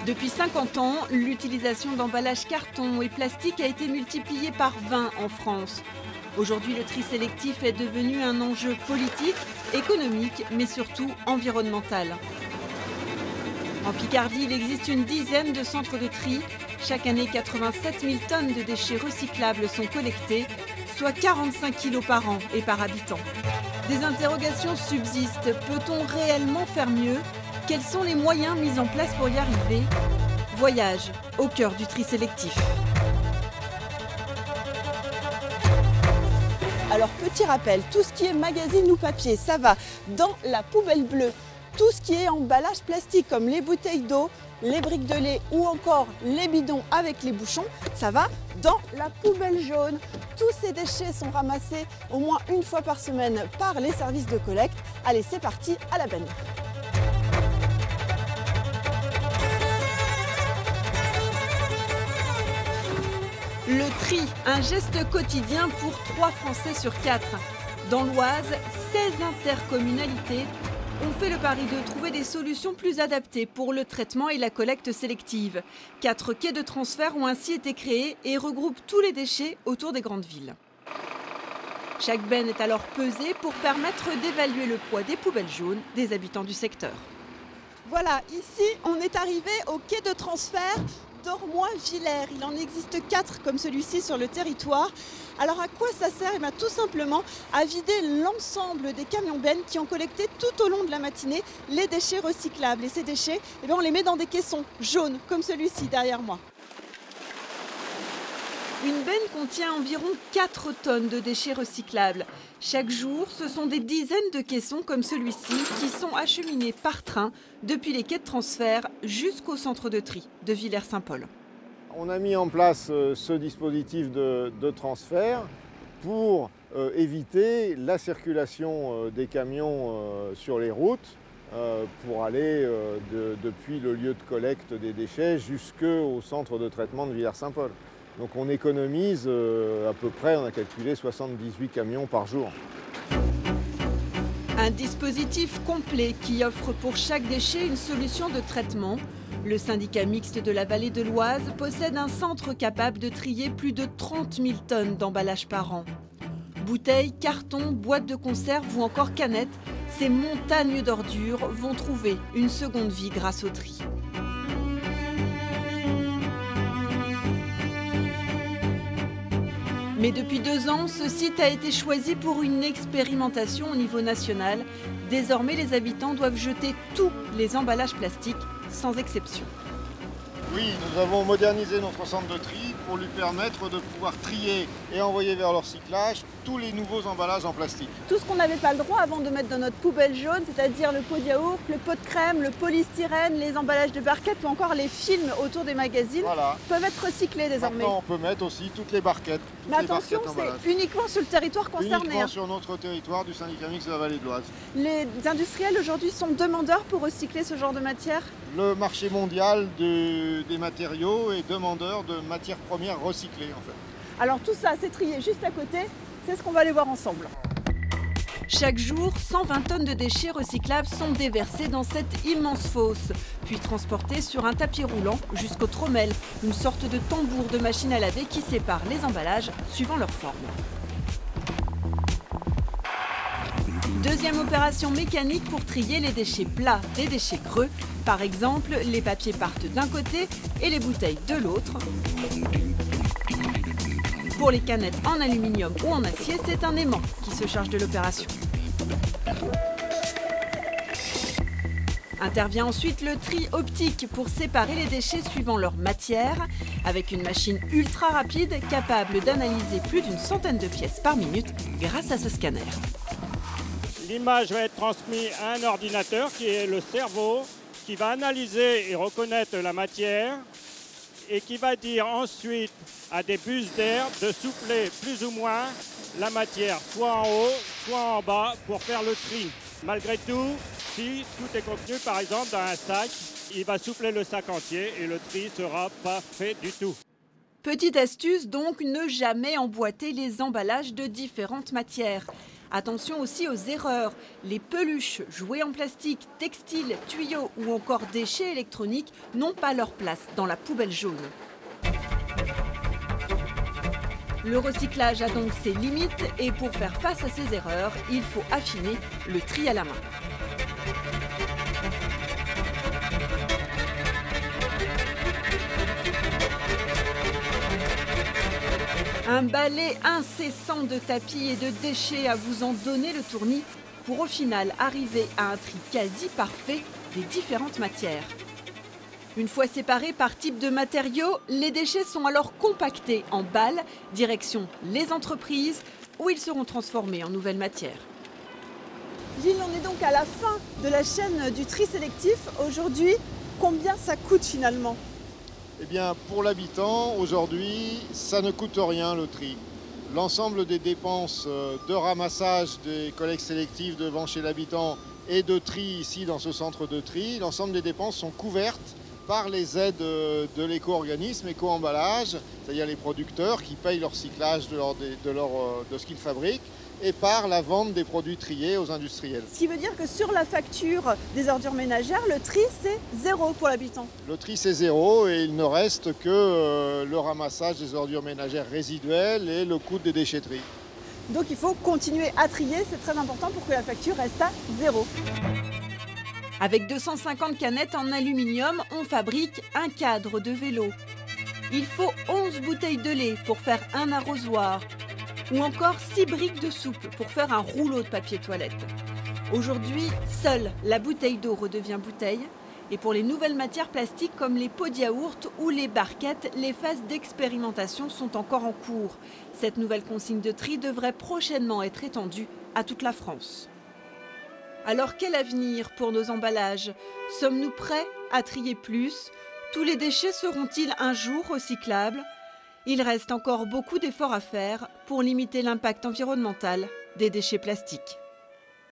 Depuis 50 ans, l'utilisation d'emballages carton et plastique a été multipliée par 20 en France. Aujourd'hui, le tri sélectif est devenu un enjeu politique, économique, mais surtout environnemental. En Picardie, il existe une dizaine de centres de tri. Chaque année, 87 000 tonnes de déchets recyclables sont collectés, soit 45 kilos par an et par habitant. Des interrogations subsistent. Peut-on réellement faire mieux ? Quels sont les moyens mis en place pour y arriver ? Voyage au cœur du tri sélectif. Alors petit rappel, tout ce qui est magazine ou papier, ça va dans la poubelle bleue. Tout ce qui est emballage plastique comme les bouteilles d'eau, les briques de lait ou encore les bidons avec les bouchons, ça va dans la poubelle jaune. Tous ces déchets sont ramassés au moins une fois par semaine par les services de collecte. Allez, c'est parti, à la benne. Le tri, un geste quotidien pour 3 Français sur 4. Dans l'Oise, 16 intercommunalités ont fait le pari de trouver des solutions plus adaptées pour le traitement et la collecte sélective. 4 quais de transfert ont ainsi été créés et regroupent tous les déchets autour des grandes villes. Chaque benne est alors pesée pour permettre d'évaluer le poids des poubelles jaunes des habitants du secteur. Voilà, ici on est arrivé au quai de transfert d'Ormois-Villers. Il en existe 4 comme celui-ci sur le territoire. Alors à quoi ça sert ? Tout simplement à vider l'ensemble des camions bennes qui ont collecté tout au long de la matinée les déchets recyclables. Et ces déchets, on les met dans des caissons jaunes comme celui-ci derrière moi. Une benne contient environ 4 tonnes de déchets recyclables. Chaque jour, ce sont des dizaines de caissons comme celui-ci qui sont acheminés par train depuis les quais de transfert jusqu'au centre de tri de Villers-Saint-Paul. On a mis en place ce dispositif de transfert pour éviter la circulation des camions sur les routes pour aller depuis le lieu de collecte des déchets jusqu'au centre de traitement de Villers-Saint-Paul. Donc on économise à peu près, on a calculé 78 camions par jour. Un dispositif complet qui offre pour chaque déchet une solution de traitement. Le syndicat mixte de la vallée de l'Oise possède un centre capable de trier plus de 30 000 tonnes d'emballages par an. Bouteilles, cartons, boîtes de conserve ou encore canettes, ces montagnes d'ordures vont trouver une seconde vie grâce au tri. Mais depuis 2 ans, ce site a été choisi pour une expérimentation au niveau national. Désormais, les habitants doivent jeter tous les emballages plastiques, sans exception. Oui, nous avons modernisé notre centre de tri pour lui permettre de pouvoir trier et envoyer vers leur recyclage tous les nouveaux emballages en plastique. Tout ce qu'on n'avait pas le droit avant de mettre dans notre poubelle jaune, c'est-à-dire le pot de yaourt, le pot de crème, le polystyrène, les emballages de barquettes ou encore les films autour des magazines, peuvent être recyclés désormais. Maintenant, on peut mettre aussi toutes les barquettes. Mais attention, c'est uniquement sur le territoire concerné. Uniquement sur notre territoire du syndicat mixte de la vallée de l'Oise. Les industriels aujourd'hui sont demandeurs pour recycler ce genre de matière ? Le marché mondial des matériaux est demandeur de matières premières recyclées en fait. Alors tout ça, c'est trié juste à côté, c'est ce qu'on va aller voir ensemble. Chaque jour, 120 tonnes de déchets recyclables sont déversés dans cette immense fosse, puis transportés sur un tapis roulant jusqu'au trommel, une sorte de tambour de machine à laver qui sépare les emballages suivant leur forme. Deuxième opération mécanique pour trier les déchets plats des déchets creux. Par exemple, les papiers partent d'un côté et les bouteilles de l'autre. Pour les canettes en aluminium ou en acier, c'est un aimant qui se charge de l'opération. Intervient ensuite le tri optique pour séparer les déchets suivant leur matière, avec une machine ultra rapide capable d'analyser plus d'une centaine de pièces par minute grâce à ce scanner. L'image va être transmise à un ordinateur qui est le cerveau, qui va analyser et reconnaître la matière et qui va dire ensuite à des bus d'air de souffler plus ou moins la matière, soit en haut, soit en bas, pour faire le tri. Malgré tout, si tout est contenu par exemple dans un sac, il va souffler le sac entier et le tri ne sera pas fait du tout. Petite astuce donc, ne jamais emboîter les emballages de différentes matières. Attention aussi aux erreurs. Les peluches, jouets en plastique, textiles, tuyaux ou encore déchets électroniques n'ont pas leur place dans la poubelle jaune. Le recyclage a donc ses limites et pour faire face à ces erreurs, il faut affiner le tri à la main. Un balai incessant de tapis et de déchets à vous en donner le tournis pour au final arriver à un tri quasi parfait des différentes matières. Une fois séparés par type de matériaux, les déchets sont alors compactés en balles, direction les entreprises où ils seront transformés en nouvelles matières. Gilles, on est donc à la fin de la chaîne du tri sélectif. Aujourd'hui, combien ça coûte finalement ? Eh bien, pour l'habitant, aujourd'hui, ça ne coûte rien le tri. L'ensemble des dépenses de ramassage des collectes sélectives devant chez l'habitant et de tri ici dans ce centre de tri, l'ensemble des dépenses sont couvertes par les aides de l'éco-organisme, éco-emballage, c'est-à-dire les producteurs qui payent leur recyclage de ce qu'ils fabriquent, et par la vente des produits triés aux industriels. Ce qui veut dire que sur la facture des ordures ménagères, le tri c'est 0 pour l'habitant. Le tri c'est 0 et il ne reste que le ramassage des ordures ménagères résiduelles et le coût des déchetteries. Donc il faut continuer à trier, c'est très important pour que la facture reste à 0. Avec 250 canettes en aluminium, on fabrique un cadre de vélo. Il faut 11 bouteilles de lait pour faire un arrosoir. Ou encore 6 briques de soupe pour faire un rouleau de papier toilette. Aujourd'hui, seule la bouteille d'eau redevient bouteille. Et pour les nouvelles matières plastiques comme les pots de yaourt ou les barquettes, les phases d'expérimentation sont encore en cours. Cette nouvelle consigne de tri devrait prochainement être étendue à toute la France. Alors quel avenir pour nos emballages? Sommes-nous prêts à trier plus? Tous les déchets seront-ils un jour recyclables? Il reste encore beaucoup d'efforts à faire pour limiter l'impact environnemental des déchets plastiques.